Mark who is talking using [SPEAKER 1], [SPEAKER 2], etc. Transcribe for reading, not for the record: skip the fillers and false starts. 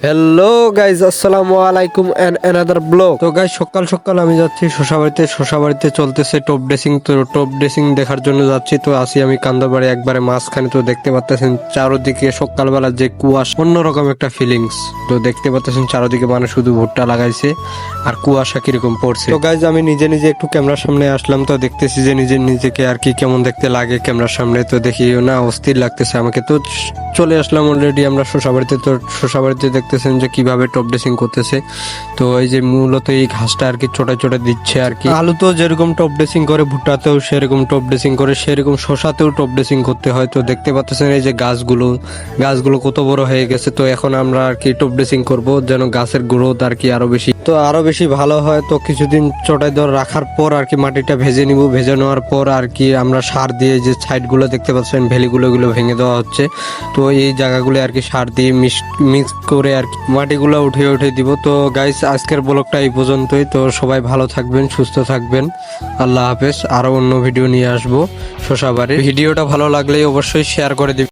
[SPEAKER 1] Hello guys, আসসালামু আলাইকুম and another blog. তো গাইজ, সকাল সকাল আমি যাচ্ছি শশাবাড়িতে চলতেছে টপ ড্রেসিং। তো টপ ড্রেসিং দেখার জন্য যাচ্ছি। তো আসি আমি কান্দাবাড়ি একবারে মাঝখানে। তো দেখতে পাচ্ছেন চারোদিকে সকালবেলা যে কুয়াশা, অন্যরকম একটা ফিলিংস। তো দেখতে পাচ্ছেন চারোদিকে মানে শুধু ভুট্টা লাগাইছে আর কুয়াশা কিরকম পড়ছে। তো গাইজ, আমি নিজে নিজে একটু ক্যামেরার সামনে আসলাম। তো দেখতেছি যে নিজেকে আর কি কেমন দেখতে লাগে ক্যামেরার সামনে। তো দেখি না, অস্থির লাগতেছে আমাকে। তো চলে আসলাম অলরেডি আমরা শশাবাড়িতে। তো শশাবাড়িতে দেখতেছেন যে কিভাবে টপ ড্রেসিং করতেছে। তো এই যে মূলত এই ঘাসটা আর কি ছোটা ছোটা দিচ্ছে আর কি। আলু তো যেরকম টপ ড্রেসিং করে, ভুট্টাতেও সেরকম টপ ড্রেসিং করে, সেরকম শশাতেও টপ ড্রেসিং করতে হয়। তো দেখতে পাচ্ছেন এই যে গাছগুলো কত বড় হয়ে গেছে। তো এখন আমরা আর কি টপ ড্রেসিং করবো যেন গাছের গ্রোথ আর কি আরো বেশি ভালো হয়। তো কিছুদিন চটাই ধরে রাখার পর আর কি মাটিটা ভেজে নিব। ভেজে নেওয়ার পর আর কি আমরা সার দিয়ে, যে সাইডগুলো দেখতে পাচ্ছেন ভ্যালিগুলো এগুলো ভেঙে দেওয়া হচ্ছে। তো এই জায়গাগুলো আর কি সার দিয়ে মিক্স করে আর কি মাটিগুলো উঠে দিব। তো গাইস, আজকের ব্লগটা এই পর্যন্তই। তো সবাই ভালো থাকবেন, সুস্থ থাকবেন। আল্লাহ হাফেজ। আরো অন্য ভিডিও নিয়ে আসবো শশাবাড়ি। ভিডিওটা ভালো লাগলে অবশ্যই শেয়ার করে দিবেন।